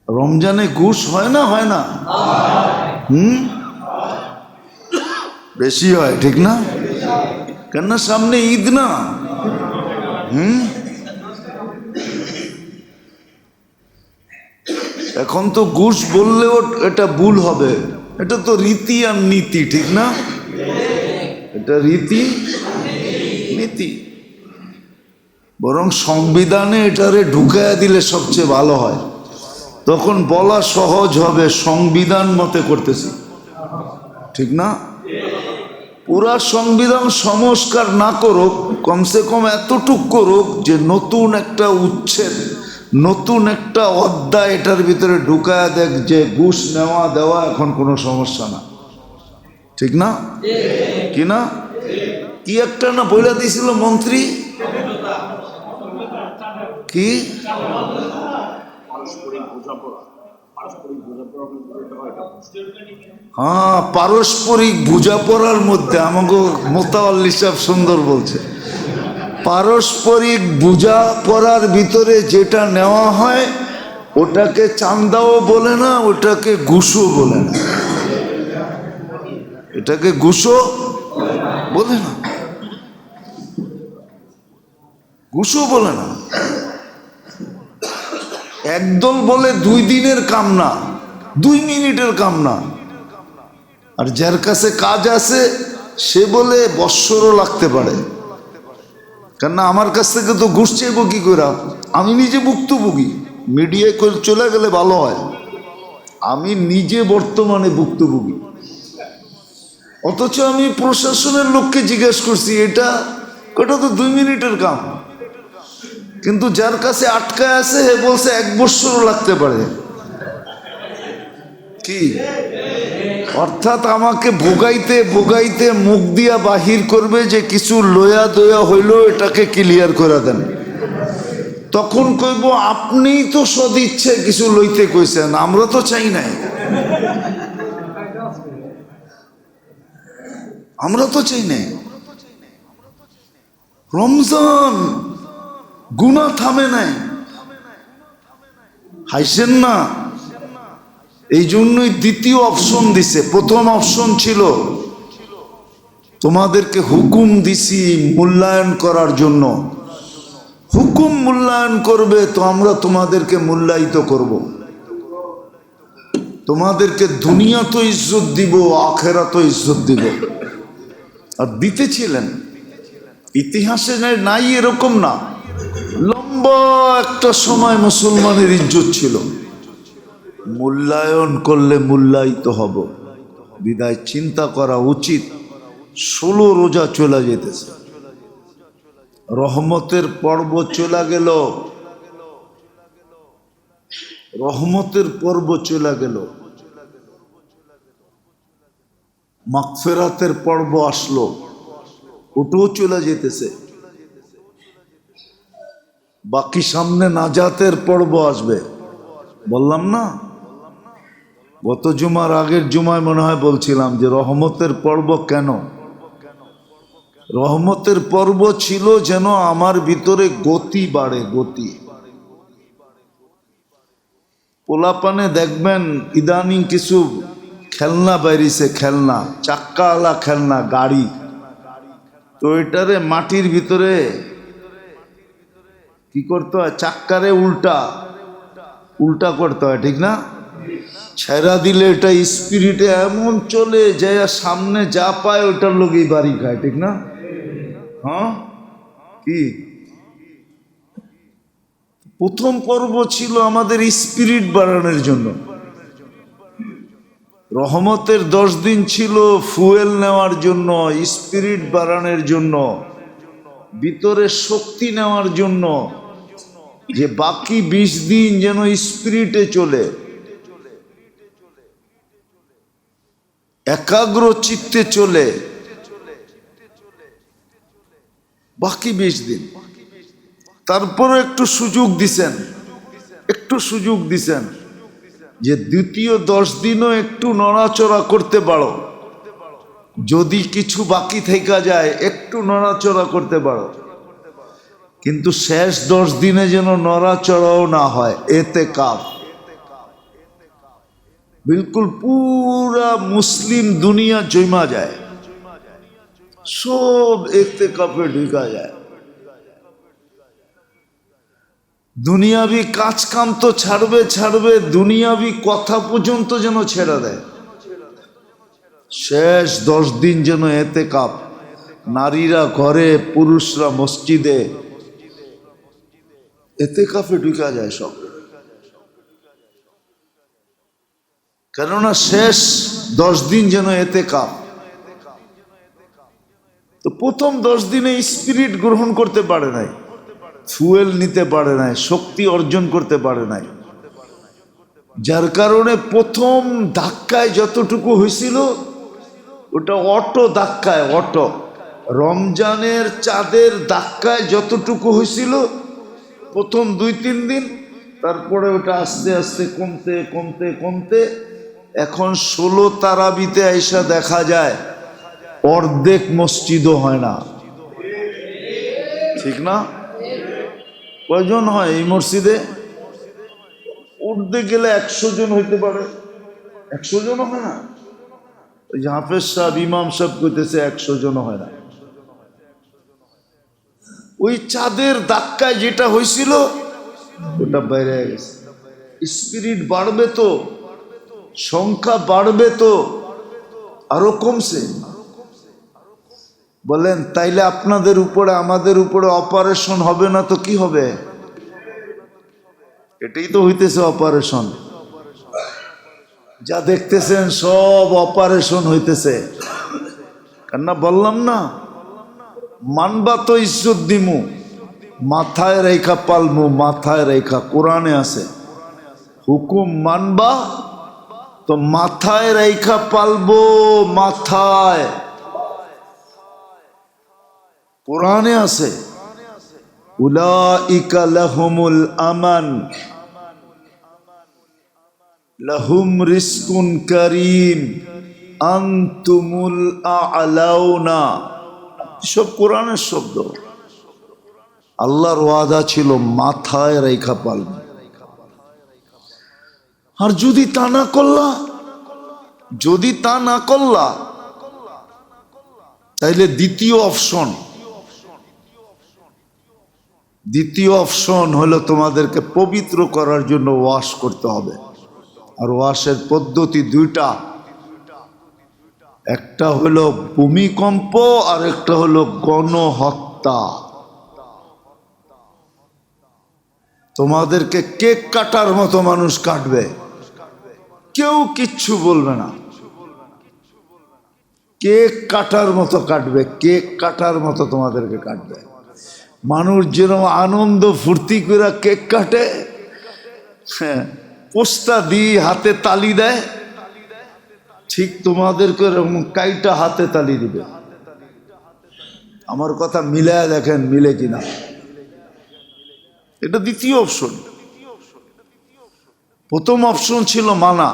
রমজানে ঘুষ হয় না, হয় না? বেশি হয়, ঠিক না? কেননা সামনে ঈদ না। এখন তো ঘুষ বললেও এটা ভুল হবে, এটা তো রীতি আর নীতি, ঠিক না? এটা রীতি নীতি। বরং সংবিধানে এটারে ঢুকাইয়া দিলে সবচেয়ে ভালো হয়, তখন বলা সহজ হবে সংবিধান মতে করতেছি, ঠিক না? পুরা সংবিধান সংস্কার না করুক, কমসে কম এতটুক করুক যে নতুন একটা উচ্ছেদ, নতুন একটা অধ্যায় এটার ভিতরে ঢুকায়া দেখ যে ঘুষ নেওয়া দেওয়া এখন কোনো সমস্যা না, ঠিক না? কি না? কি একটা না বইলা দিয়েছিল মন্ত্রী, কি হ্যাঁ, পারস্পরিক বোঝাপড়ার মধ্যে আমাকে মোতাওয়াল্লি সাহেব সুন্দর বলছে, পারস্পরিক বোঝাপড়ার ভিতরে যেটা নেওয়া হয় ওটাকে চান্দাও বলে না, ওটাকে ঘুষও বলে না, এটাকে ঘুষও বলে না, ঘুষও বলে না। একদল বলে 2 দিনের কাম না, 2 মিনিটের কাম না, আর যার কাছে কাজ আছে সে বলে বৎসরও লাগতে পারে। কেননা আমার কাছ থেকে তো ঘুষ চাইব কি করে? আমি নিজে ভুক্তভোগী, মিডিয়ায় চলে গেলে ভালো হয়, আমি নিজে বর্তমানে ভুক্তভোগী। অথচ আমি প্রশাসনের লোককে জিজ্ঞেস করছি, এটা তো 2 মিনিটের কাম, কিন্তু যার কাছে আটকায় আছে হে বলছে 1 বৎসরও লাগতে পারে। কি অর্থাৎ আমাকে ভোগাইতে ভোগাইতে মুখ দিয়া বাহির করবে যে কিছু লয়া দয়া হইল, এটাকে ক্লিয়ার করে দেন। তখন কইব আপনিই তো সদিচ্ছে কিছু লইতে কইছেন, আমরা তো চাই নাই, আমরা তো চাই নাই। রমজান গুনাহ থামে নাই, হাসেন না। এই জন্যই দ্বিতীয় অপশন দিছে। প্রথম অপশন ছিল তোমাদেরকে হুকুম দিছি মূল্যায়ন করার জন্য, হুকুম মূল্যায়ন করবে তো আমরা তোমাদেরকে মূল্যায়িত করব, তোমাদেরকে দুনিয়া তো ইজ্জত দিব, আখেরাত তো ইজ্জত দিব। আর দিতেছিলেন, ইতিহাসে নাই এরকম না, লম্বা একটা সময় মুসলমানের ইজ্জত ছিল। মূল্যায়ন করলে মূল্যায়িত হব, বিদায় চিন্তা করা উচিত। 16 রোজা চলে যেতেছে, রহমতের পর্ব চলে গেল, রহমতের পর্ব চলে গেল, মাগফিরাতের পর্ব আসলো, ওটাও চলে যেতেছে। বাকি সামনে নাজাতের পর্ব আসবে। বললাম না, গত জুমার আগের জুমায় মনে হয় বলছিলাম যে রহমতের পর্ব কেন? রহমতের পর্ব ছিল যেন আমার ভিতরে গতি বাড়ে, গতি। পোলাপানে দেখবেন ইদানিং কিছু খেলনা বাইরিছে, খেলনা চাক্কাওয়ালা খেলনা গাড়ি, তো এটারে মাটির ভিতরে কি করতে হয়, চাক্কারে উল্টা উল্টা করতে হয়, ঠিক না? ছেড়া দিলে এটা স্পিরিটে এমন চলে যায়, সামনে যা পায় ওটার লোকেই বাড়ি খায়, ঠিক না? হ্যাঁ, কি প্রথম পর্ব ছিল আমাদের স্পিরিট বাড়ানোর জন্য। রহমতের 10 দিন ছিল ফুয়েল নেওয়ার জন্য, স্পিরিট বাড়ানোর জন্য, ভিতরে শক্তি নেওয়ার জন্য, যে বাকি 20 দিন যেন স্পিরিটে চলে, একাগ্র চিত্তে চলে। বাকি 20 দিন তারপরে একটু সুযোগ দিছেন, একটু সুযোগ দিছেন যে দ্বিতীয় 10 দিনও একটু নড়াচড়া করতে পারো, যদি কিছু বাকি থেকে যায় একটু নড়াচড়া করতে পারো। কিন্তু শেষ 10 দিনে যেন নড়াচড়াও না হয়, এতেকাফ। बिल्कुल पूरा मुस्लिम दुनिया जमा जाए, सब एतेकाफे ढुका जाए। दुनियावी काज काम तो छाड़बे छाड़बे, दुनियावी कथा पर्यन्त जेन छेड़ा देय। शेष 10 दिन जेन एतेकाफ, नारीरा घरे पुरुषरा मस्जिदे, एतेकाफे ढुका जाए सब। কেননা শেষ 10 দিন যেন এতেকাফ। তো প্রথম 10 দিনে স্পিরিট গ্রহণ করতে পারে নাই, ফুয়েল নিতে পারে নাই, শক্তি অর্জন করতে পারে নাই, যার কারণে প্রথম ধাক্কায় যতটুকু হয়েছিল ওটা অটো ধাক্কায়, অটো রমজানের চাঁদের ধাক্কায় যতটুকু হয়েছিল প্রথম 2-3 দিন, তারপরে ওটা আস্তে আস্তে কমতে কমতে কমতে এখন 16 তারাবিতে আইসা দেখা যায় অর্ধেক মসজিদও হয় না। ঠিক না? কয়জন হয় এই মসজিদে? উঠতে গেলে 100 জন হইতে পারে, 100 জন হয় না। ওই যে হাফেজ সাহেব ইমাম সাহেব কইতেছে 100 জন হয় না। ওই চাঁদের ধাক্কায় যেটা হয়েছিল ওটা বাইরে গেছে। স্পিরিট বাড়বে তো, সংখ্যা বাড়বে তো, আরো কমছে। বলেন তাইলে আপনাদের উপরে আমাদের উপরে অপারেশন হবে না তো কি হবে? এটাই তো হইতেছে অপারেশন। যা দেখতেছেন সব অপারেশন হইতেছে। কেননা বললাম না, মানবা তো ইজ্জত দিমু, মাথায় রেখা পালমু, মাথায় রেখা কোরআনে আছে। হুকুম মানবা তো মাথায় রেখা পালবো, মাথায় কোরআনে আছে। উলাইকা লাহুমুল আমান লাহুম রিজকুন কারীম আনতুমুল আ'লাউনা। সব কোরআনের শব্দ। আল্লাহর ওয়াদা ছিল মাথায় রেখা পালবে। আর যদি তা না করলা, যদি তা না করলা, তাইলে দ্বিতীয় অপশন হলো তোমাদেরকে পবিত্র করার জন্য ওয়াশ করতে হবে। আর ওয়াশের পদ্ধতি 2টা, একটা হলো ভূমিকম্প আর একটা হলো গণহত্যা। তোমাদেরকে কেক কাটার মতো মানুষ কাটবে, কেউ কিচ্ছু বলবে না। কেক কাটার মতো কাটবে, কেক কাটার মতো তোমাদেরকে কাটবে। মানুষ যেরকম আনন্দ ফুর্তি করে কেক কাটে, হ্যাঁ, পোস্তা দিয়ে হাতে তালি দেয়, ঠিক তোমাদেরকে এরকম কাইটা হাতে তালি দিবে। আমার কথা মিলায় দেখেন মিলে কিনা। এটা দ্বিতীয় অপশন। প্রথম অপশন ছিল মানা,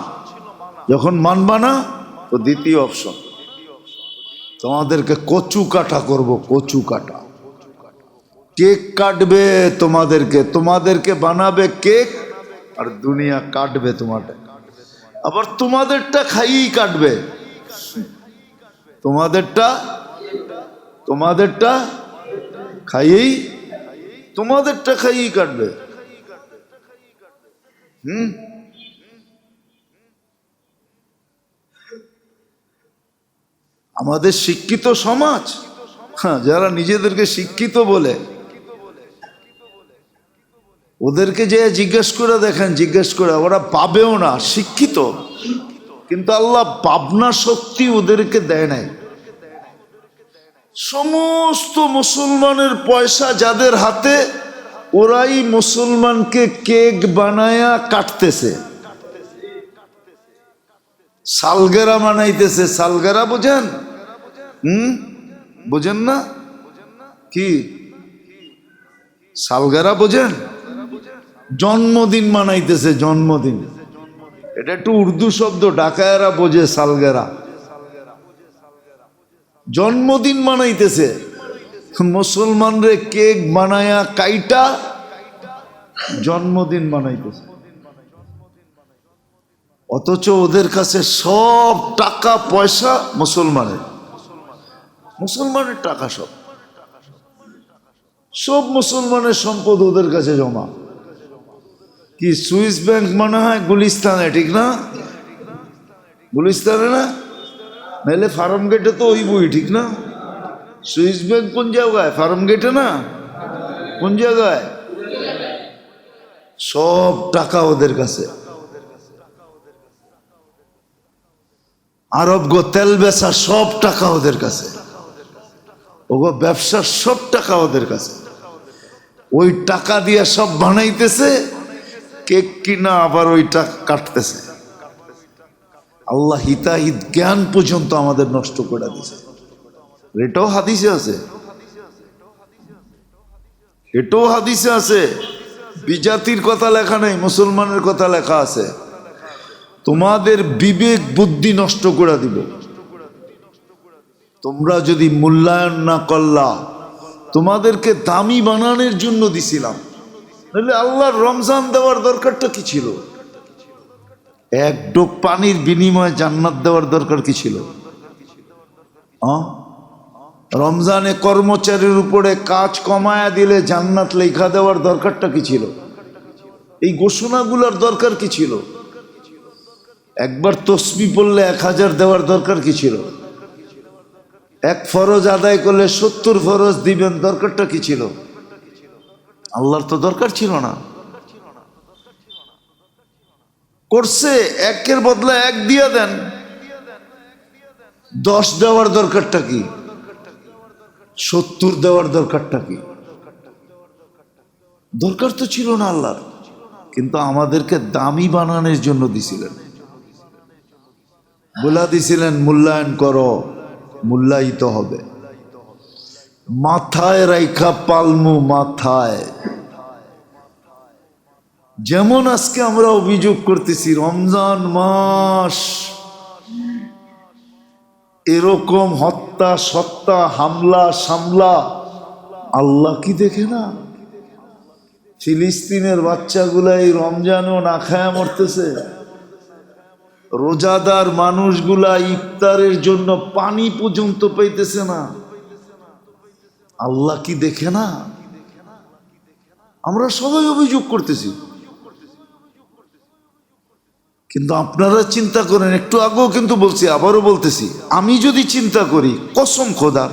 যখন মানবা না তো দ্বিতীয় অপশন তোমাদেরকে কচু কাটা করব, কচু কাটা। কেক কাটবে তোমাদেরকে বানাবে কেক, আর দুনিয়া কাটবে তোমাদের। আবার তোমাদেরটা খাইয়েই কাটবে, তোমাদেরটা খাইয়েই কাটবে। আমাদের শিক্ষিত সমাজ, হ্যাঁ, যারা নিজেদেরকে শিক্ষিত বলে, ওদেরকে যে জিজ্ঞেস করে দেখেন, জিজ্ঞেস করে ওরা পাবেও না, শিক্ষিত, কিন্তু আল্লাহ ভাবনা শক্তি ওদেরকে দেয় নাই। সমস্ত মুসলমানের পয়সা যাদের হাতে, ওরাই মুসলমানকে কেক বানায়া কাটতেছে, সালগেরা বানাইতেছে। সালগেরা বোঝেন? বোঝেন না কি সালগেরা? বোঝেন? জন্মদিন মানাইতেছে, জন্মদিন। এটা একটু উর্দু শব্দ, ঢাকায়রা বোঝে সালগেরা। জন্মদিন মানাইতেছে, মুসলমানরে কেক বানায়া কাইটা জন্মদিন বানাইতেছে। অথচ ওদের কাছে সব টাকা পয়সা মুসলমানের টাকা, সব মুসলমানের সম্পদ ওদের কাছে জমা। কি সুইস ব্যাংক মনে হয় গুলিস্তানে, ঠিক না? গুলিস্তানে না, নাহলে ফার্ম গেটে তো ওই বই, ঠিক না? সুইস ব্যাংক কোন জায়গায়? ফার্ম গেটে না, কোন জায়গায়? সব টাকা ওদের কাছে। আরব গো তেল বেচা সব টাকা ওদের কাছে, ওগো ব্যবসার সব টাকা ওদের কাছে। ওই টাকা দিয়ে সব বানাইতেছে, কেক কিনা আবার ওই টাকা কাটতেছে। আল্লাহ হিতাহিত জ্ঞান পর্যন্ত আমাদের নষ্ট করে দিছে। এটাও হাদিসে আছে, এটাও হাদিসে আছে। বিজাতির কথা লেখা নেই, মুসলমানের কথা লেখা আছে। তোমাদের বিবেক বুদ্ধি নষ্ট করে দিব তোমরা যদি মূল্যায়ন না করলা। তোমাদেরকে দামি বানানোর জন্য দিছিলাম, নাহলে আল্লাহর রমজান দেওয়ার দরকারটা কি ছিল? এক ডোক পানির বিনিময়ে জান্নাত দেওয়ার দরকার কি ছিল? রমজানে কর্মচারীর উপরে কাজ কমায়া দিলে জান্নাত লেখা দেওয়ার দরকারটা কি ছিল? এই ঘোষণাগুলোর দরকার কি ছিল? একবার তসবিহ পড়লে 1000 দেওয়ার দরকার কি ছিল? এক ফরজ আদায় করলে 70 ফরজ দিবেন, দরকারটা কি ছিল? আল্লাহর তো দরকার ছিল না। করছে একের বদলে 1 দিয়ে দেন, 10 দেওয়ার দরকারটা কি? 70 দেওয়ার দরকারটা কি? দরকার তো ছিল না আল্লাহর, কিন্তু আমাদেরকে দামি বানানোর জন্য দিছিলেন। বলা দিছিলেন মূল্যায়ন করো, মূল্যায়িত হবে। মাথায় রাইখা পালমু, মাথায়। যেমন আজকে আমরা অভিযোগ করতেছি রমজান মাস এরকম হত্যা সত্তা হামলা সামলা, আল্লাহ কি দেখে না? ফিলিস্তিনের বাচ্চাগুলা এই রমজানও না খায়া মরতেছে। রোজাদার মানুষগুলা ইফতারের জন্য পানি পর্যন্ত পাইতেছে না। আল্লাহ কি দেখে না? আমরা সবাই অভিযোগ করতেছি, কিন্তু আপনারা চিন্তা করেন। একটু আগেও কিন্তু বলছি, আবারও বলতেছি, আমি যদি চিন্তা করি, কসম খোদার,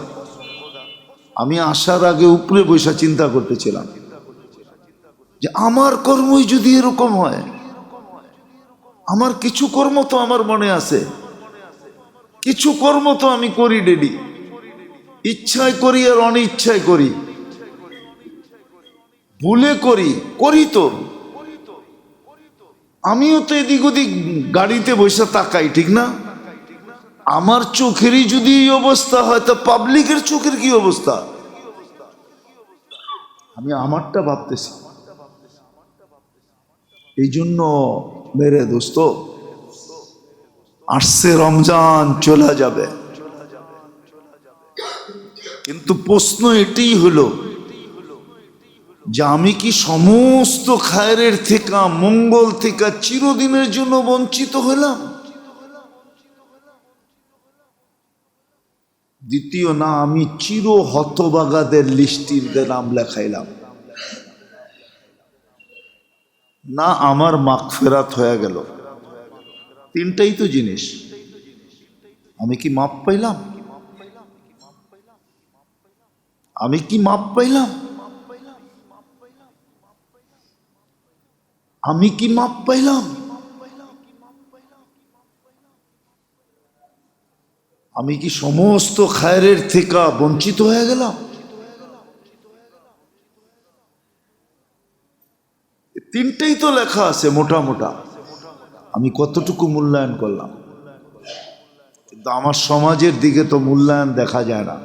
আমি আসার আগে উপরে বসে চিন্তা করতেছিলাম যে আমার কর্মই যদি এরকম হয়। আমার কিছু কর্ম তো আমার মনে আছে, কিছু কর্ম তো আমি করি ডেলি, ইচ্ছায় করি আর অনিচ্ছায় করি, ভুলে করি, করি তো। আমিও তো এদিক ওদিক গাড়িতে বসে তাকাই, ঠিক না? আমার চোখেরই যদি এই অবস্থা হয়, তো পাবলিকের চোখের কি অবস্থা? আমি আমারটা ভাবতেছি। এই জন্য মেরে দোস্ত, আসছে রমজান, চলে যাবে, কিন্তু প্রশ্ন এটাই হলো যে আমি কি সমস্ত খায়রের থেকে, মঙ্গল থেকে চিরদিনের জন্য বঞ্চিত হলাম? দ্বিতীয়, না আমি চির হতবাগাদের লিস্টির নাম লেখাইলাম, না আমার মাগফিরাত হয়ে গেল। তিনটাই তো জিনিস। আমি কি মাপ পাইলাম? আমি কি মাপ পাইলাম? আমি কি মাপ পাইলাম? আমি কি সমস্ত খায়রের থেকে বঞ্চিত হয়ে গেলাম? তিনটাই তো লেখা আছে মোটা মোটা। আমি কতটুকু মূল্যায়ন করলাম? কিন্তু আমার সমাজের দিকে তো মূল্যায়ন দেখা যায় না।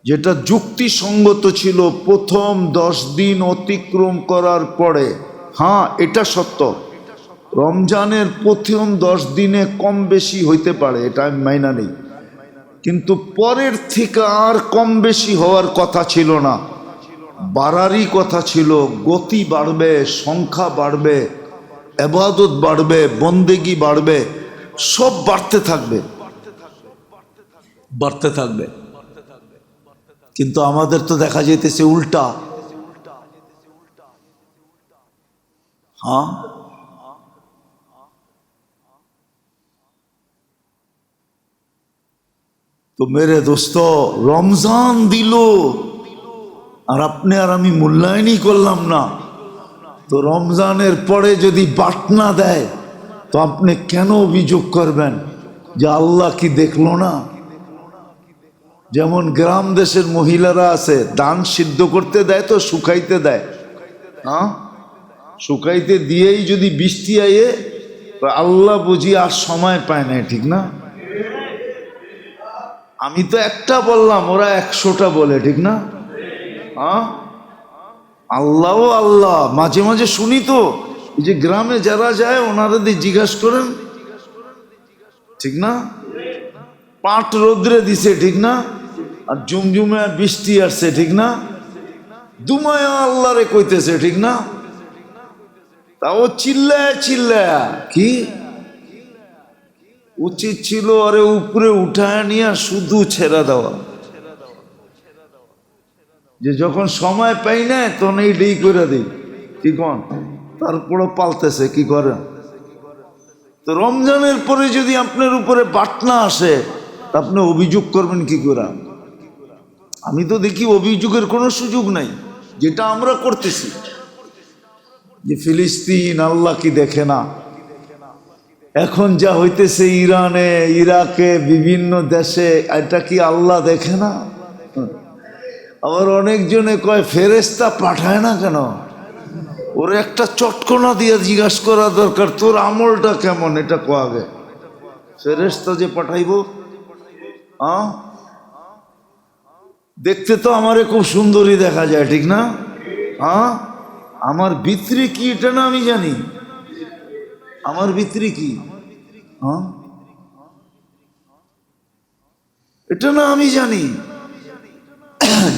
যেটা যুক্তিসঙ্গত ছিল প্রথম 10 দিন অতিক্রম করার পরে, হ্যাঁ এটা সত্য, রমজানের প্রথম 10 দিনে কম বেশি হইতে পারে, এটা আমি মাইনা নেই, কিন্তু পরের থেকে আর কম বেশি হওয়ার কথা ছিল না, বাড়ারই কথা ছিল। গতি বাড়বে, সংখ্যা বাড়বে, ইবাদত বাড়বে, বন্দেগি বাড়বে, সব বাড়তে থাকবে, বাড়তে থাকবে। কিন্তু আমাদের তো দেখা যেতেছে উল্টা। হ্যাঁ, তো মেরে দোস্ত, রমজান দিল আর আপনি আর আমি মূল্যায়নই করলাম না, তো রমজানের পরে যদি বাটনা দেয় তো আপনি কেন অভিযোগ করবেন যে আল্লাহ কি দেখলো না? যেমন গ্রাম দেশের মহিলারা আছে, ধান সিদ্ধ করতে দেয় তো শুকাইতে দেয়, হ্যাঁ, শুকাইতে দিয়েই যদি বৃষ্টি আয়ে, আল্লাহ বুঝি আর সময় পায় না, ঠিক না? আমি তো একটা বললাম, ওরা 100টা বলে, ঠিক না? হ্যাঁ, আল্লাহ আল্লাহ মাঝে মাঝে শুনি তো, এই যে গ্রামে যারা যায় ওনারা দিয়ে জিজ্ঞাসা করেন, ঠিক না? পাট রোদ্রে দিছে, ঠিক না? আর জুমজুমে আর বৃষ্টি আসছে, ঠিক না? দুমায়া আল্লাহ রে কইতেছে, ঠিক না? তাও চিল্লায় চিল্লায়, কি উচিত ছিল আরে উপরে উঠায় নিয়ে শুধু ছেড়ে দেওয়া, যে যখন সময় পাই না তখন এইটাই করে দিই, কি কন? তারপরে পালতেছে, কি করেন? তো রমজানের পরে যদি আপনার উপরে বাটনা আসে তা আপনি অভিযোগ করবেন কি করে? আমি তো দেখি অভিযোগের কোনো সুযোগ নাই, যেটা আমরা করতেছি, যে ফিলিস্তিন আল্লাহ কি দেখে না, এখন যা হইতেছে ইরানে, ইরাকে, বিভিন্ন দেশে, এটা কি আল্লাহ দেখে না? আবার অনেকজনে কয় ফেরেশতা পাঠায় না কেন? ওরে একটা চটকনা দিয়ে জিজ্ঞাসা করা দরকার, তোর আমলটা কেমন, এটা কো আগে। ফেরেশতা যে পাঠাইব, দেখতে তো আমারে খুব সুন্দরী দেখা যায়, ঠিক না? আমার ভিতরে কি এটা না আমি জানি, আমার ভিতরে কি, এটা না আমি জানি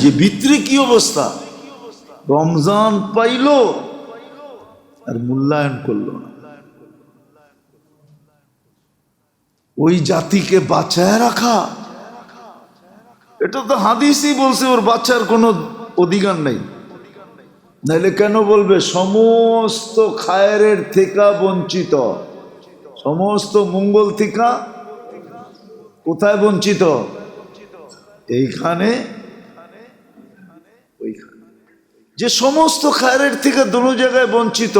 যে ভিতরে কি অবস্থা। রমজান পাইলো আর মূল্যায়ন করলো না, ওই জাতিকে বাঁচায় রাখা, এটা তো হাদিসই বলছে ওর বাচ্চার কোনো অধিকার নেই। নাইলে কেন বলবে সমস্ত খায়ের থেকে বঞ্চিত, সমস্ত মঙ্গল থেকে কোথায় বঞ্চিত? এইখানে, ওইখানে। যে সমস্ত খায়ের থেকে দোনো জায়গায় বঞ্চিত,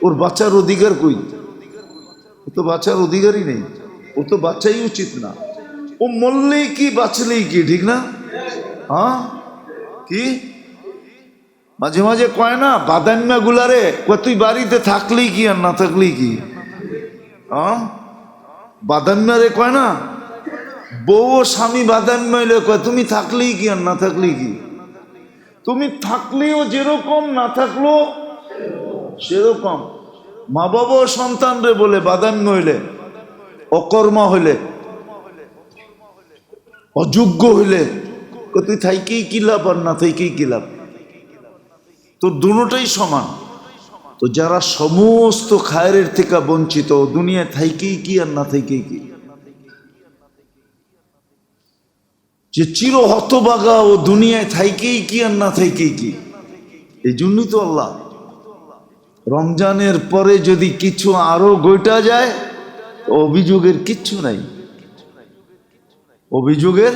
ওর বাচ্চার অধিকার কই? ও তো বাচ্চার অধিকারই নেই, ও তো বাচ্চাই উচিত না। ও মরলেই কি বাঁচলেই কি, ঠিক না? হ্যাঁ, কি মাঝে মাঝে কয় না বাদাম্মা গুলারে, তুই বাড়িতে থাকলেই কি আর না থাকলেই কি? বাদাম্মারে কয় না, বউ ও স্বামী বাদাম্মা হইলে কয় তুমি থাকলেই কি আর না থাকলেই কি? তুমি থাকলেও যেরকম, না থাকলো সেরকম। মা বাবা ও সন্তানরে বলে বাদাম্মা হইলে, অকর্মা হইলে, অযোগ্য হইলে তুই থাইকেই কি লাভ আর না থাইকেই কি লাভ, তোর দুটোটাই সমান। তো যারা সমস্ত খায়ের থেকে বঞ্চিত, দুনিয়ায় থাইকেই কি আর না থাইকেই কি, যে চির হতবাগা ও দুনিয়ায় থাইকেই কি আর না থাইকেই কি। এই জন্যই তো আল্লাহ রমজানের পরে যদি কিছু আরো গোটা যায়, অভিযোগের কিচ্ছু নাই, অভিযোগের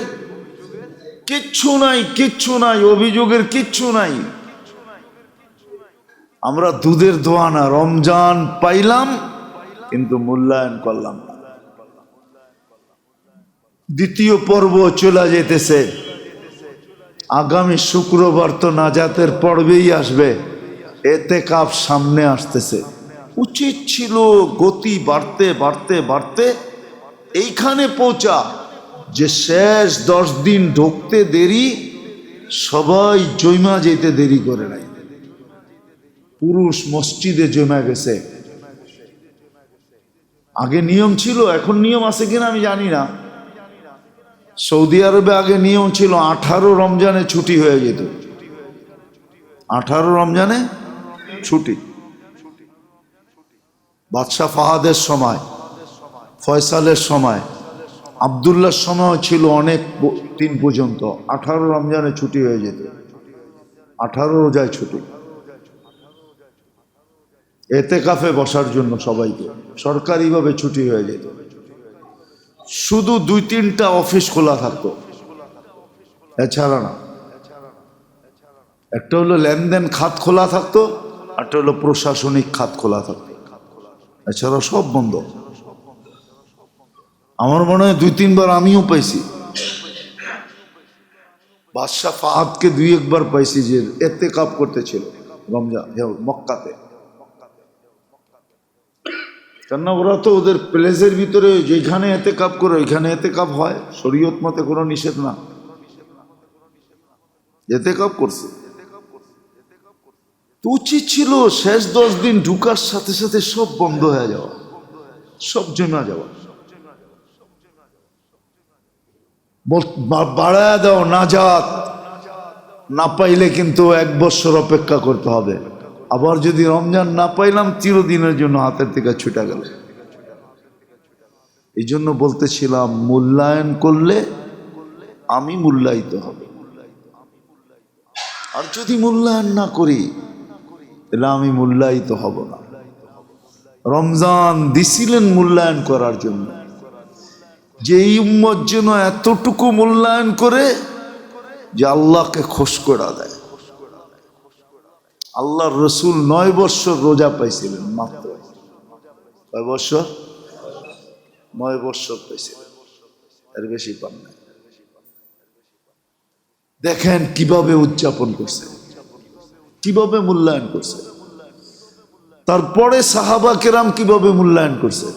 কিচ্ছু নাই, কিচ্ছু নাই, অভিযোগের কিচ্ছু নাই। আমরা দুধের দোয়া না, রমজান পাইলাম কিন্তু মূল্যায়ন করলাম না। দ্বিতীয় পর্ব চলে যেতেছে, আগামী শুক্রবার তো নাজাতের পর্বেই আসবে, এতেকাফ সামনে আসতেছে। উচিত ছিল গতি বাড়তে বাড়তে বাড়তে এইখানে পৌঁছা, যে শেষ 10 দিন ঢুকতে দেরি, সবাই জৈমা যেতে দেরি করে নাই। পুরুষ মসজিদে জমা গেছে, আগে নিয়ম ছিল, এখন নিয়ম আছে কিনা আমি জানি না। সৌদি আরবে আগে নিয়ম ছিল 18 রমজানে ছুটি হয়ে যেত, 18 রমজানে ছুটি। বাদশাহ ফাহাদের সময়, ফয়সালের সময়, আবদুল্লাহর সময় ছিল অনেক দিন পর্যন্ত 18 রমজানে ছুটি হয়ে যেত, 18 রোজায় ছুটি, এতেকাফে বসার জন্য সবাইকে সরকারিভাবে ছুটি হয়ে যেত। শুধু 2-3টা অফিস খোলা থাকতো, এছাড়া না। একটা হলো লেনদেন খাত খোলা থাকতো, একটা হলো প্রশাসনিক খাত খোলা থাকতো, এছাড়া সব বন্ধ। আমার মনে হয় 2-3 বার আমিও পাইছি, বাদশাহ ফাহাদকে 2-1 বার পাইছি যে এতেকাফ করতেছিল রমজান মক্কাতে। কেননা ওরা তো ওদের প্লেসের ভিতরে যেখানে এতেকাফ করে ওইখানে এতেকাফ হয়, শরীয়ত মতে কোনো নিষেধ না, এতেকাফ করছে। তো উচিত ছিল শেষ 10 দিন ঢুকার সাথে সাথে সব বন্ধ হয়ে যাওয়া, সব জমা যাওয়া, বাড়ায় দাও নাজাত। না পাইলে কিন্তু 1 বছর অপেক্ষা করতে হবে। আবার যদি রমজান না পাইলাম, চিরদিনের জন্য হাতের থেকে ছুটে গেল। এই জন্য বলতেছিলাম, মূল্যায়ন করলে আমি মূল্যায়িত হব, আর যদি মূল্যায়ন না করি তাহলে আমি মূল্যায়িত হব না। রমজান দিছিলেন মূল্যায়ন করার জন্য, যে এই উম্মত যেন এতটুকু মূল্যায়ন করে যে আল্লাহকে খুশ করে দেয়। আল্লাহর রসুল 9 বছর রোজা পাইছিলেন মাত্র। কয় বছর? 9 বছর পাইছিলেন, এর বেশি পান নাই। দেখেন কিভাবে উদযাপন করছে, কিভাবে মূল্যায়ন করছে। তারপরে সাহাবা কেরাম কিভাবে মূল্যায়ন করছে।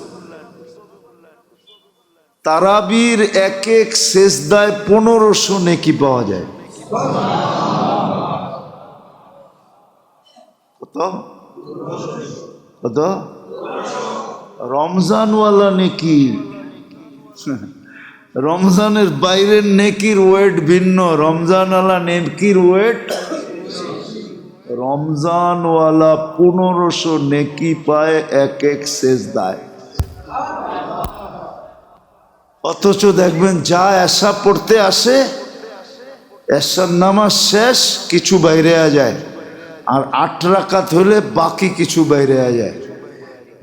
তারাবির এক এক সেজদায় 1500 নেকি পাওয়া যায়। কত কত? রমজানওয়ালা নেকি, রমজানের বাইরের নেকির ওয়েট ভিন্ন, রমজানওয়ালা নেকির ওয়েট। রমজানওয়ালা 1500 নেকি পায় এক এক সেজদায়। অথচ দেখবেন যা এশা পড়তে আসে, এশার নামাজ শেষ কিছু বাইরে যায়, আর 8 রাকাত হলে বাকি কিছু বাইরে যায়।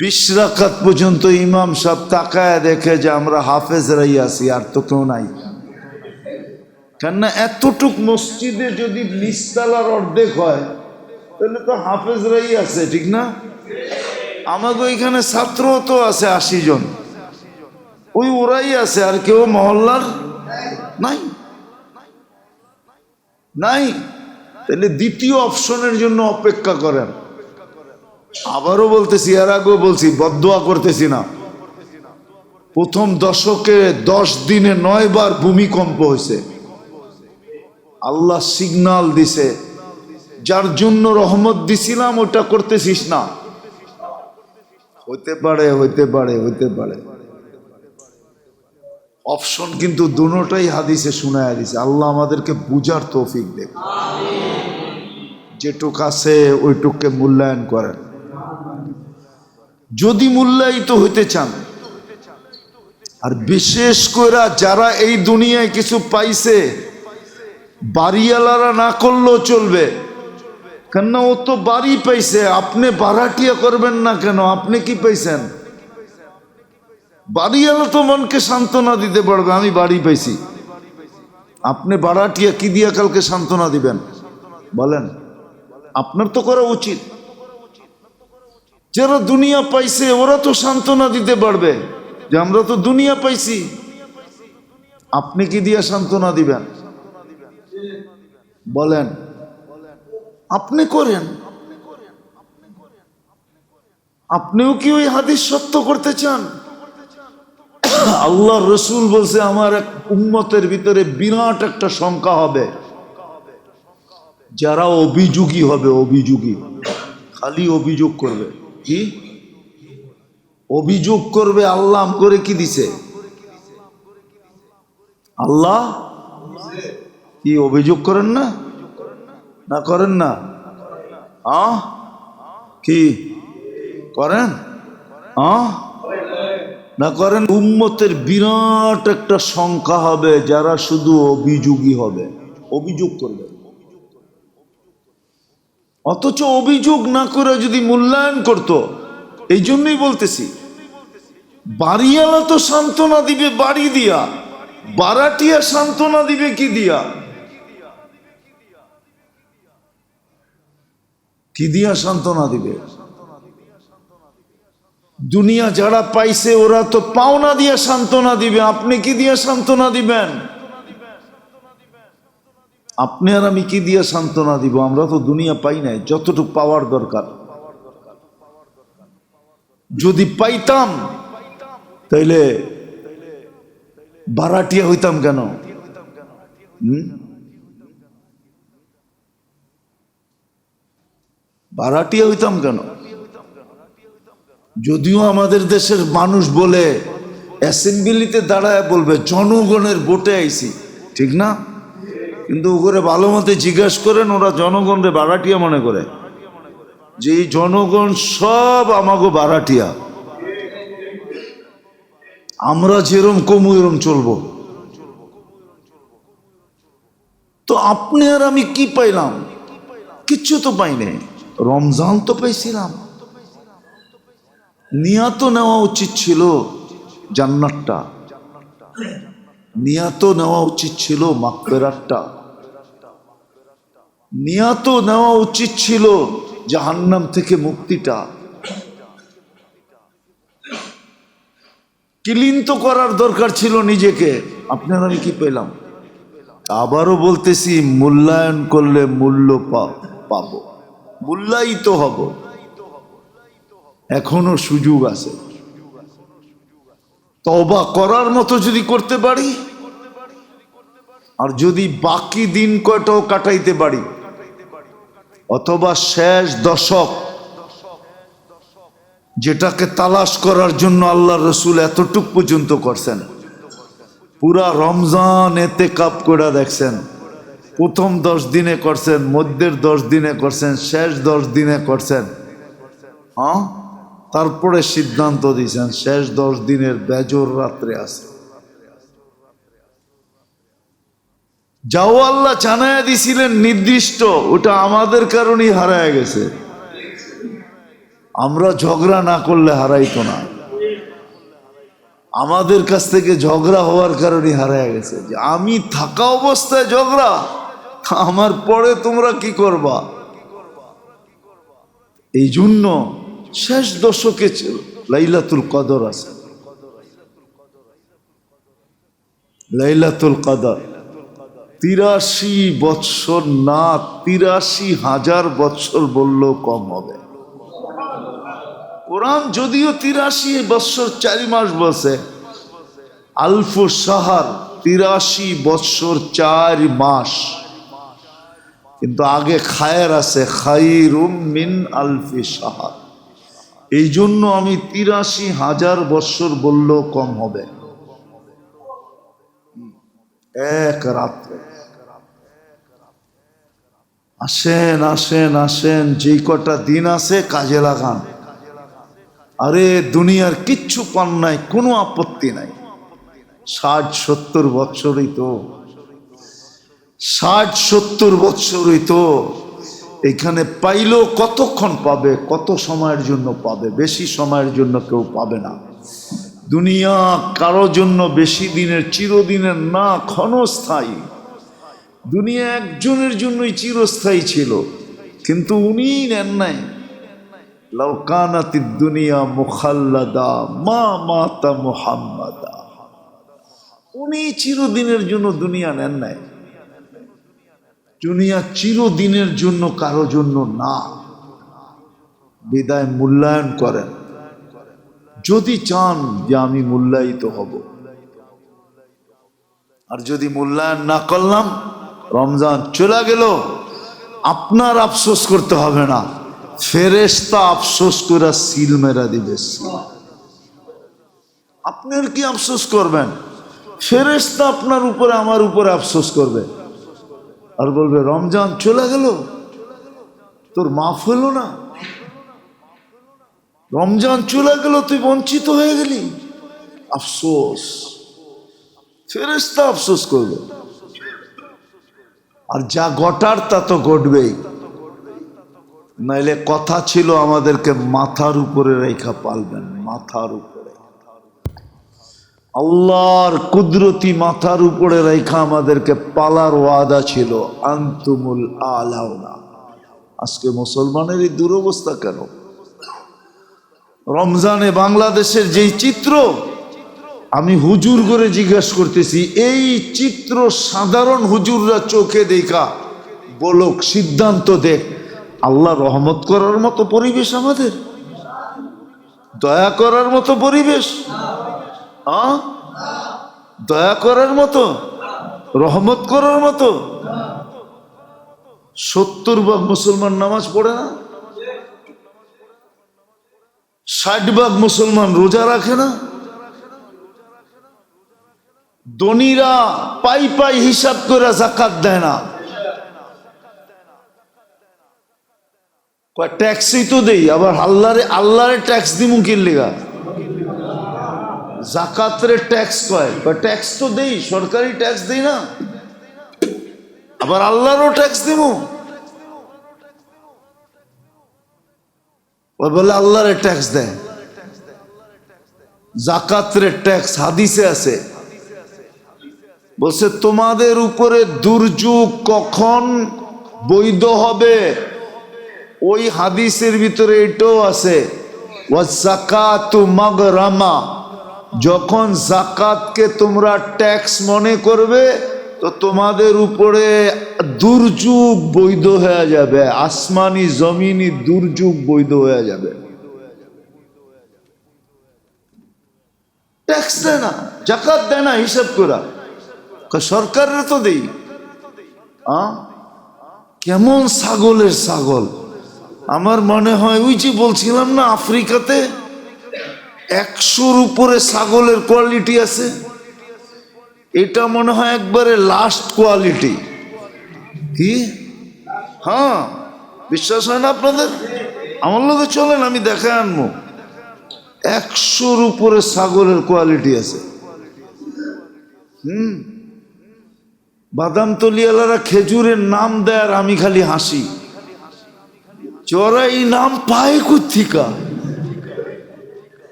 20 রাকাত পর্যন্ত ইমাম সাহেব তাকায় দেখে যে আমরা হাফেজরাই আছি, আর তো কেউ নাই। কেননা এতটুক মসজিদে যদি নিচতলার অর্ধেক হয় তাহলে তো হাফেজরাই আছে, ঠিক না? আমাকে ওইখানে ছাত্র তো আছে 80 জন, ওই ওরাই আছে, আর কেউ মহল্লার নাই নাই। তাহলে দ্বিতীয় অপশনের জন্য অপেক্ষা করেন। আবারও বলতেছি, এর আগেও বলছি, বদদোয়া করতেছি না। প্রথম দশকে 10 দিনে 9 বার ভূমিকম্প হয়েছে। আল্লাহ সিগনাল দিছে, যার জন্য রহমত দিছিলাম ওটা করতেছিস না। হইতে পারে হইতে পারে হইতে পারে, অপশন কিন্তু দুটোটাই হাদিসে শোনায় দিছে। আল্লাহ আমাদেরকে বুঝার তৌফিক দেখ, যেটুক আছে ওইটুককে মূল্যায়ন করেন। যদি মূল্যায়িত হইতে চান, আর বিশেষ করে যারা এই দুনিয়ায় কিছু পাইছে, বাড়িওয়ালারা না করলেও চলবে, কেননা ও তো বাড়ি পাইছে। আপনি ভাড়াটিয়া করবেন না কেন? আপনি কি পাইছেন? বাড়িওয়ালা তো মনকে সান্ত্বনা দিতে পারবে, আমি বাড়ি পাইছি। আপনি ভাড়াটিয়া কি দিয়া কালকে সান্ত্বনা দিবেন বলেন? আপনার তো করা উচিত। যারা দুনিয়া পাইছে ওরা তো সান্ত্বনা দিতে পারবে যে আমরা তো দুনিয়া পাইছি। আপনি কি দিয়া সান্ত্বনা দিবেন বলেন? আপনি করেন। আপনিও কি ওই হাদিস সত্য করতে চান? আল্লাহ রসুল বলছে, আমার এক উম্মতের ভিতরে বিরাট একটা সংখ্যা হবে যারা অভিযোগী হবে। অভিযোগী, খালি অভিযোগ করবে। কি অভিযোগ করবে? আল্লাহ করে কি দিছে? আল্লাহ কি অভিযোগ করেন না? না করেন না? কি করেন? না করেন, উম্মতের বিরাট একটা সংখ্যা হবে যারা শুধু অভিযোগী হবে, অভিযোগ করবে। অথচ অভিযোগ না করে যদি মূল্যায়ন করত, এই জন্যই বলতেছি, বাড়িওয়ালা তো সান্ত্বনা দিবে বাড়ি দিয়া, বারাটিয়া সান্ত্বনা দিবে কি দিয়া? কি দিয়া সান্ত্বনা দিবে? দুনিয়া যারা পাইছে ওরা তো পাওনা দিয়া সান্ত্বনা দিবে, আপনি কি দিয়া সান্ত্বনা দিবেন? আপনি আর আমি কি দিয়া সান্ত্বনা দিব? আমরা তো দুনিয়া পাই নাই যতটুকু পাওয়ার দরকার। যদি পাইতাম তাইলে বারাটিয়া হইতাম কেন? বারাটিয়া হইতাম কেন? যদিও আমাদের দেশের মানুষ বলে, অ্যাসেম্বলিতে দাঁড়ায় বলবে জনগণের ভোটে আইছি, ঠিক না? কিন্তু ওরে ভালো মতে জিজ্ঞাসা করেন, ওরা জনগণরে বারাটিয়া মনে করে, যে এই জনগণ সব আমাগো বারাটিয়া, আমরা যেরম কমু এরম চলবো। তো আপনি আর আমি কি পাইলাম? কিচ্ছু তো পাই নাই। রমজান তো পাইছিলাম, নিয়াত নেওয়া উচিত ছিল জান্নাতটা, নিয়াত নেওয়া উচিত ছিল মাগফিরাতটা, নিয়াত নেওয়া উচিত ছিল জাহান্নাম থেকে মুক্তিটা। ক্লিন তো করার দরকার ছিল নিজেকে। আপনার আমি কি পেলাম? আবারও বলতেছি, মূল্যায়ন করলে মূল্য পাবো, মূল্যায়িত হব। এখনো সুযোগ আছে। তওবা করার মতো যদি করতে পারি, আর যদি বাকি দিন কয়টাও কাটাইতে পারি, অথবা শেষ দশক যেটাকে তালাশ করার জন্য আল্লাহ রসুল এতটুক পর্যন্ত করছেন, পুরা রমজান এতেকাব করে দেখছেন। প্রথম 10 দিনে করছেন, মধ্যের 10 দিনে করছেন, শেষ 10 দিনে করছেন। তারপরে সিদ্ধান্ত দিয়েছেন শেষ 10 দিনের বেজর রাত্রে আছে। যাও আল্লাহ জানায়া দিছিলেন নির্দিষ্ট, ওটা আমাদের কারণেই হারায় গেছে। আমরা ঝগড়া না করলে হারাইতো না, আমাদের কাছ থেকে ঝগড়া হওয়ার কারণে হারায় গেছে। যে আমি থাকা অবস্থায় ঝগড়া, আমার পরে তোমরা কি করবা? এই জন্য শেষ দশকে লাইলাতুল কদর আছে। লাইলাতুল কদর 83 বৎসর না, 83,000 বৎসর বললেও কম হবে। কোরআন যদিও 83 বৎসর 4 মাস বলছে, আলফু শাহর 83 বৎসর 4 মাস, কিন্তু আগে খায়ের আছে, খায়রুম মিন আলফি শাহর। এই জন্য আমি 83,000 বৎসর বললেও কম হবে। এক রাত্রে আসেন আসেন আসেন, যেই কটা দিন আছে কাজে লাগান। আরে দুনিয়ার কিচ্ছু পান নাই, কোনো আপত্তি নাই। 60-70 বৎসরই তো, 60-70 বৎসরই তো। এখানে পাইলেও কতক্ষণ পাবে, কত সময়ের জন্য পাবে? বেশি সময়ের জন্য কেউ পাবে না। দুনিয়া কারো জন্য বেশি দিনের, চিরদিনের না, ক্ষণস্থায়ী। দুনিয়া একজনের জন্যই চিরস্থায়ী ছিল, কিন্তু উনি নেন নাই। লাউ কানাতিদ দুনিয়া মুখাল্লাদা মা মাতা মুহাম্মাদা। উনি চিরদিনের জন্য দুনিয়া নেন নাই। দুনিয়া চিরদিনের জন্য কারো জন্য না। বিদায় মূল্যায়ন করেন, যদি চান যে আমি মূল্যায়িত হব। আর যদি মূল্যায়ন না করলাম, রমজান চলে গেল, আপনার আফসোস করতে হবে না, ফেরেশতা আফসোস করে সিল মেরা দিবে। আপনার কি আফসোস করবেন? ফেরেশতা আপনার উপরে, আমার উপরে আফসোস করবে আর বলবে রমজান চলে গেল, তোর মাফ হলো না। রমজান চলে গেল, তুই বঞ্চিত হয়ে গেলি, আফসোস। ফেরেশতা আফসোস করবে। আর যা ঘটার তা তো ঘটবেই। নাইলে কথা ছিল আমাদেরকে মাথার উপরে রেখা পালবেন, মাথার উপরে। আল্লাহর কুদরতি মাথার উপরে রেখা আমাদেরকে পালার ওয়াদা ছিল, আনতুমুল আলাউনা। আজকে মুসলমানের এই দুরবস্থা কেন? রমজানে বাংলাদেশের যেই চিত্র, আমি হুজুর করে জিজ্ঞাসা করতেছি, এই চিত্র সাধারণ হুজুররা চোখে দেখা বলক, সিদ্ধান্ত দেখ, আল্লাহ রহমত করার মতো পরিবেশ আমাদের? দয়া করার মতো পরিবেশ? দয়া করার মতো, রহমত করার মতো? 70% মুসলমান নামাজ পড়ে না, 60% মুসলমান রোজা রাখে না। ধনীরা পাই পাই হিসাব করে যাকাত দেয় না। ট্যাক্সই তো দেই, আবার আল্লাহরে ট্যাক্স দিমু কি লিগা? জাকাতরে ট্যাক্স কয়, ট্যাক্স তো দেই, সরকারি ট্যাক্স দেই না, আবার আল্লাহরও ট্যাক্স দিমু? ওই বলে আল্লাহরে ট্যাক্স দেয়, জাকাতরে ট্যাক্স। হাদিসে আছে, বলছে তোমাদের উপরে দুর্যোগ কখন বৈধ হবে, ওই হাদিসের ভিতরে এটাও আছে, ওয়াযাকাতু মাগরামা, যখন জাকাতকে তোমরা ট্যাক্স মনে করবে তো তোমাদের উপরে দুর্যোগ বৈধ হয়ে যাবে, আসমানি জমিনি দুর্যোগ বৈধ হয়ে যাবে। ট্যাক্স দেয় না, জাকাত দেয় না, হিসাব করা সরকারের তো দেই। কেমন ছাগলের ছাগল। আমার মনে হয় ওই যে বলছিলাম না, আফ্রিকাতে 100-র উপরে ছাগলের কোয়ালিটি আছে, এটা মনে হয় একবারে লাস্ট কোয়ালিটি। কি? হ্যাঁ, বিশ্বাস হয় না আপনাদের? আমার লোকে চলেন, আমি দেখে আনবো। 100-র উপরে ছাগলের কোয়ালিটি আছে। বাদাম তলিয়ালারা খেজুরের নাম দেয় আর আমি খালি হাসি, চোরা এই নাম পায় কোত্থেকা?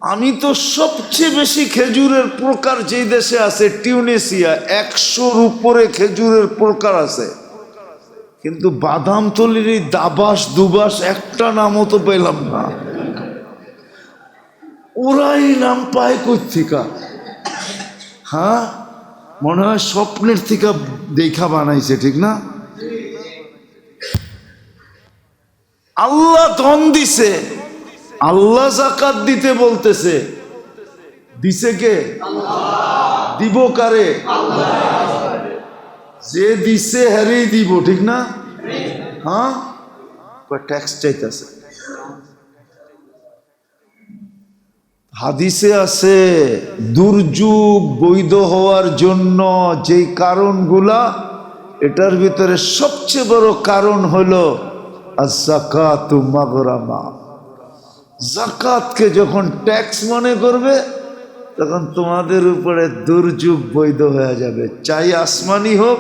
আমি তো সবচেয়ে বেশি খেজুরের প্রকার যেই দেশে আছে টিউনিসিয়া, 100-র উপরে খেজুরের প্রকার আছে, কিন্তু বাদাম তলির এই দাবাস দুবাস একটা নামও তো পেলাম না। ওরাই নাম পায় কোত্থেকা? হ্যাঁ, মনে হয় স্বপ্নের থেকে দেখা বানাইছে, ঠিক না? আল্লাহ ধন দিছে, আল্লাহ যাকাত দিতে বলতেছে, দিছে কে? দিব কারে? যে দিছে হ্যারেই দিব, ঠিক না? হ্যাঁ, ট্যাক্স চাইতেছে। হাদিসে আছে দুর্যোগ বৈধ হওয়ার জন্য যেই কারণগুলা, এটার ভিতরে সবচেয়ে বড় কারণ হলো আয-যাকাতু মাগরামা। জাকাতকে যখন ট্যাক্স মনে করবে তখন তোমাদের উপরে দুর্যোগ বৈধ হয়ে যাবে, চাই আসমানি হোক,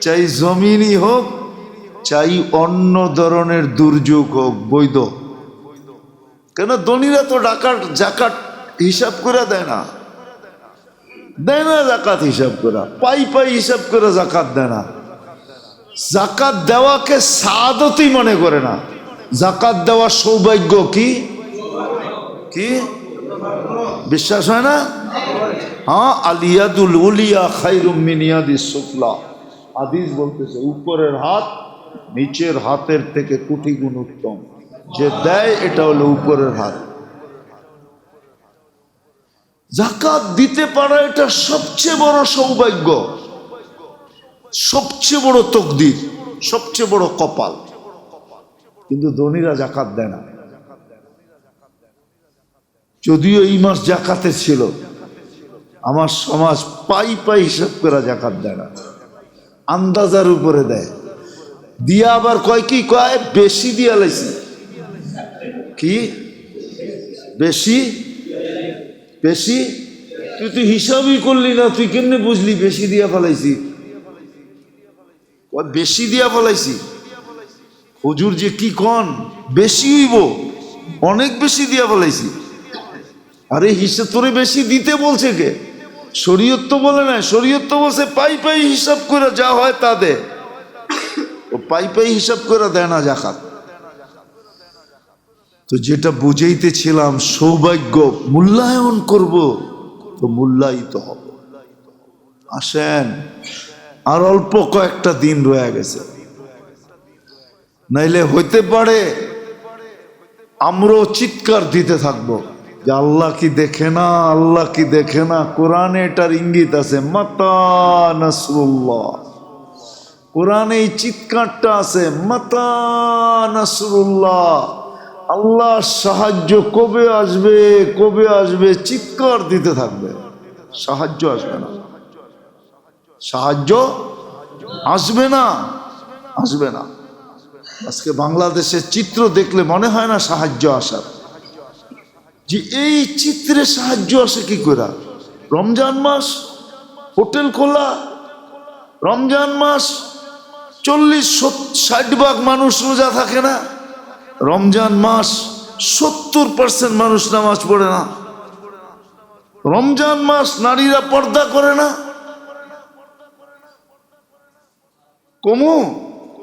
চাই জমিনি হোক, চাই অন্য ধরনের দুর্যোগ হোক, বৈধ। কেন? ধনীরা তো জাকাত হিসাব করে দেয় না, জাকাত হিসাব করা, পাই পাই হিসাব করে জাকাত দেয় না। জাকাত দেওয়াকে সাদতই মনে করে না, জাকাত দেওয়া সৌভাগ্য। কি কি বিশ্বাস হয় না? হ্যাঁ, আলিয়াদুল উলিয়া খায়রুম মিন ইয়াদিস সুফলা। হাদিস বলতেছে উপরের হাত নিচের হাতের থেকে কোটি গুণ উত্তম। যে দেয় এটা হলো উপরের হাত। জাকাত দিতে পারা এটা সবচেয়ে বড় সৌভাগ্য, সবচেয়ে বড় তকদির, সবচেয়ে বড় কপাল। কিন্তু ধনীরা জাকাত দেয় না। যদিও এই মাস জাকাতে ছিল, আমার সমাজ পাই পাই হিসাব করে জাকাত দেয় না, আন্দাজার উপরে দেয়। দিয়া আবার কয় কি, কয় বেশি দিয়া লাইছি। কি বেশি বেশি, তুই তো হিসাবই করলি না, তুই কেমনে বুঝলি বেশি দিয়া ফেলাইছি? বেশি দিয়া ফেলাইছি, হুজুর যে কি কন, বেশি হইব, অনেক বেশি দিয়া ফেলাইছি। আরে হিসাব তোরে বেশি দিতে বলছে কে? শরীয়ত তো বলে না, শরীয়ত তো বলছে পাই পাই হিসাব করে যা হয় তা দে। ও পাই পাই হিসাব করে দেয় না জাকাত। তো যেটা বুঝাইতেছিলাম, সৌভাগ্য মূল্যায়ন করব তো মূল্যায়িত হবে। আসেন, আর অল্প কয়েকটা দিন রয়ে গেছে, নাইলে হইতে পারে আমরাও চিৎকার দিতে থাকবো যে আল্লাহ কি দেখে না, আল্লাহ কি দেখে না। কোরআনে এটার ইঙ্গিত আছে, মাতা নাসরুল্লাহ। কোরআনে এই চিৎকারটা আছে, মাতা নাসরুল্লাহ। আল্লাহ সাহায্য কবে আসবে, কবে আসবে, চিৎকার দিতে থাকবে। সাহায্য আসবে না, সাহায্য আসবে না, আসবে না। আজকে বাংলাদেশের চিত্র দেখলে মনে হয় না সাহায্য আসার, যে এই চিত্রে সাহায্য আসে কি করে? রমজান মাস, হোটেল খোলা, রমজান মাস 40-60 ভাগ মানুষ রোজা থাকে না, রমজান মাস 70% মানুষ নামাজ পড়ে না, রমজান মাস নারীরা পর্দা করে না। কমু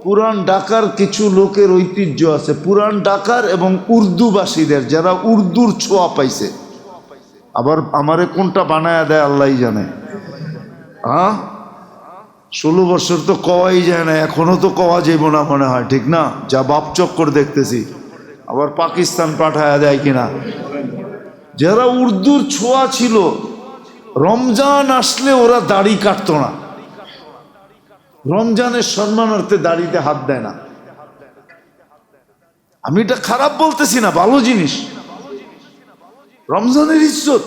পুরান ঢাকার কিছু লোকের ঐতিহ্য আছে, পুরান ঢাকার এবং উর্দুভাষীদের, যারা উর্দুর ছোঁয়া পাইছে। আবার আমারে কোনটা বানায়া দেয় আল্লাহ জানে। 16 বছর তো কওয়াই যায় না, এখনো তো কওয়া যাইব না মনে হয়, ঠিক না? যা বাপ চক্কর দেখতেছি, আবার পাকিস্তান পাঠায়া দেয় কিনা। যারা উর্দুর ছোঁয়া ছিল, রমজান আসলে ওরা দাড়ি কাটতো না, রমজানের সম্মানার্থে দাড়িতে হাত দেয় না। আমি এটা খারাপ বলতেছি না, ভালো জিনিস, রমজানের ইজ্জত।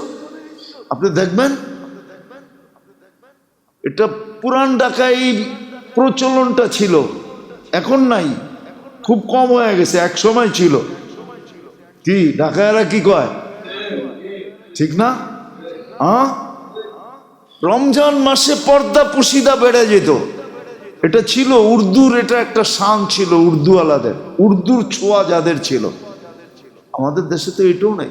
আপনি দেখবেন এটা পুরান ঢাকায় এই প্রচলনটা ছিল, এখন নাই, খুব কম হয়ে গেছে, এক সময় ছিল। কি ঢাকায়রা কি কয়, ঠিক না? রমজান মাসে পর্দা পুশিদা বেড়ে যেত, এটা ছিল উর্দুর, এটা একটা শান ছিল উর্দু আলাদের, উর্দুর ছোঁয়া যাদের ছিল। আমাদের দেশে তো এটাও নাই,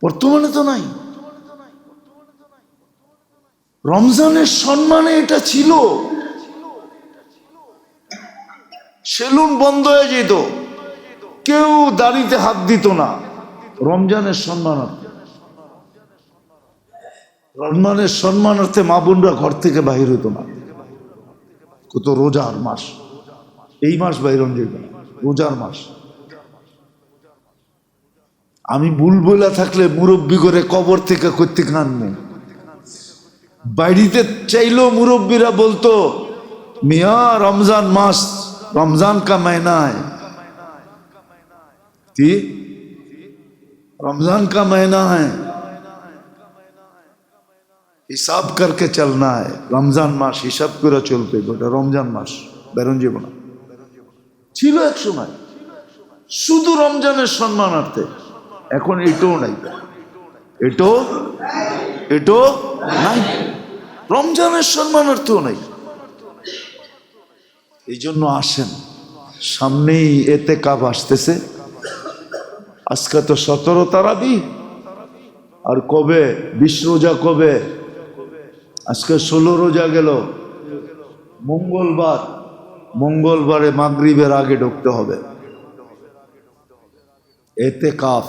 বর্তমানে তো নাই। রমজানের সম্মানে এটা ছিল, সেলুন বন্ধ হয়ে যেত, কেউ দাড়িতে হাত দিত না, রমজানের সম্মানার্থে। রমজানের সম্মানার্থে মা বোনরা ঘর থেকে বাহির হতো না। কত রোজার মাস, এই মাস বাইর যেত না, রোজার মাস। আমি ভুল বইলা থাকলে মুরব্বী করে কবর থেকে করতে কানবো। বাড়িতে চাইলেও মুরব্বীরা বলতো, মিয়া রমজান মাস, रमजान का महीना है, कि रमजान का महीना है, हिसाब करके चलना है। रमजान मास हिसाब করে চলবে, গোটা রমজান মাস বেরোন যাব না। ছিল এক সময় শুধু রমজানের সম্মানার্থে, এখন এটাও নাই, এটাও নাই, রমজানের সম্মানার্থেও নাই। এই জন্য আসেন, সামনেই এতেকাব আসতেছে। আজকে তো 17 তারাবি, আর কবে 20 রোজা, কবে আজকে 16 রোজা গেল, মঙ্গলবার, মঙ্গলবারে মাগরিবের আগে ঢুকতে হবে। এতেকাফ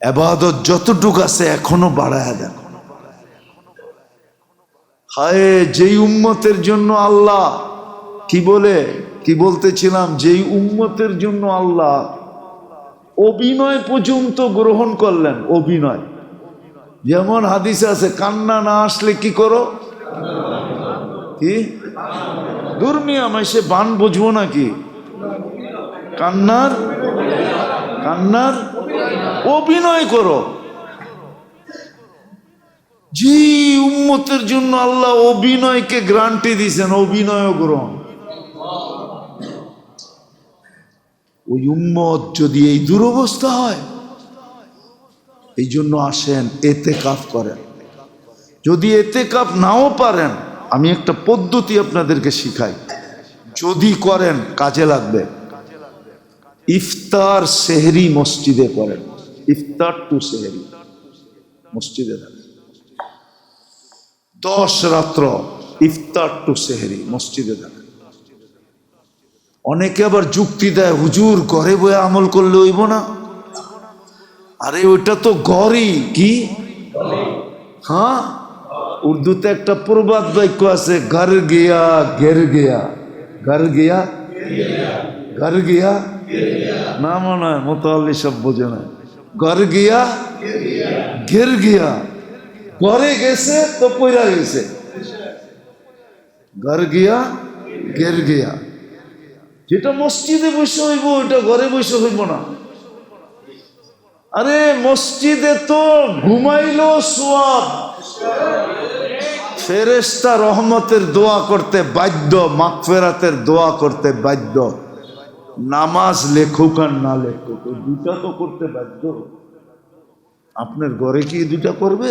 ইবাদত যতটুক আছে এখনো বাড়ায়া দেন। হায় যেই উম্মতের জন্য আল্লাহ কি বলতেছিলাম, যেই উম্মতের জন্য আল্লাহ অভিনয় পর্যন্ত গ্রহণ করলেন, অভিনয়। যেমন হাদিসে আছে, কান্না না আসলে কি করো, কি দুর্মিয়া মাইসে বান বুঝবো নাকি, কান্নার অভিনয় করো। যে উম্মতের জন্য আল্লাহ অভিনয়কে গ্রান্টি দিয়েছেন, অভিনয় গ্রহণ। ওই উম্মত যদি এই দুরবস্থা হয়, এই জন্য আসেন এতেকাফ করেন। যদি এতেকাফ নাও পারেন, আমি একটা পদ্ধতি আপনাদেরকে শিখাই, যদি করেন কাজে লাগবে। ইফতার সেহরি মসজিদে করেন, ইফতার টু সেহরি মসজিদে থাকেন। 10 রাত্র ইফতার টু সেহরি মসজিদে থাকেন। অনেকে আবার যুক্তি দেয়, হুজুর ঘরে বয়ে আমল করলে হইব না। আরে ওইটা তো গড়ই কি, হ্যাঁ, উর্দুতে একটা প্রবাদ বাক্য আছে, ঘর গিয়া ঘের গিয়া, ঘর গিয়া ঘর গিয়া, না মনে হয় মোতাল্লি সব বোঝে না। ঘর গিয়া ঘের গিয়া, ঘরে গেছে তো পয়রা গেছে, ঘর গিয়া ঘের গিয়া। যেটা মসজিদে বসে হইব ওটা ঘরে বসে হইব না। আরে মসজিদে তো ঘুমাইলো সোয়াব, ফেরেশতা রহমতের দোয়া করতে বাধ্য, মাগফিরাতের দোয়া করতে বাধ্য। নামাজ লেখুক আর না লেখুক, ওই দুটা তো করতে বাধ্য। আপনার ঘরে কি দুটা করবে?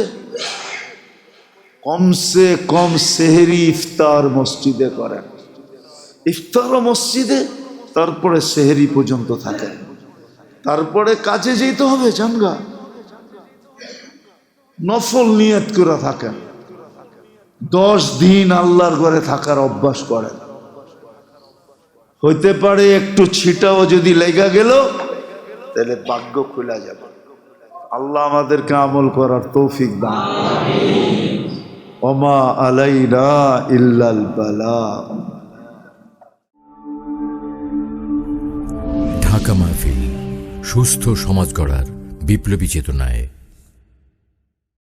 কমসে কম সেহরি ইফতার মসজিদে করেন, ইফতারও মসজিদে, তারপরে সেহরি পর্যন্ত থাকেন, তারপরে কাজে যেতে হবে জানগা, নফল নিয়ত করে থাকেন। 10 দিন আল্লাহর ঘরে থাকার অভ্যাস করেন। হইতে পারে একটু ছিটাও যদি লেগা গেল, তাহলে ভাগ্য খুলে যাবে। আল্লাহ আমাদেরকে আমল করার তৌফিক দান। ওমা আলাইনা ইল্লাল বালাগ। ঢাকা মাহফিল, সুস্থ সমাজ গড়ার বিপ্লবী চেতনায়।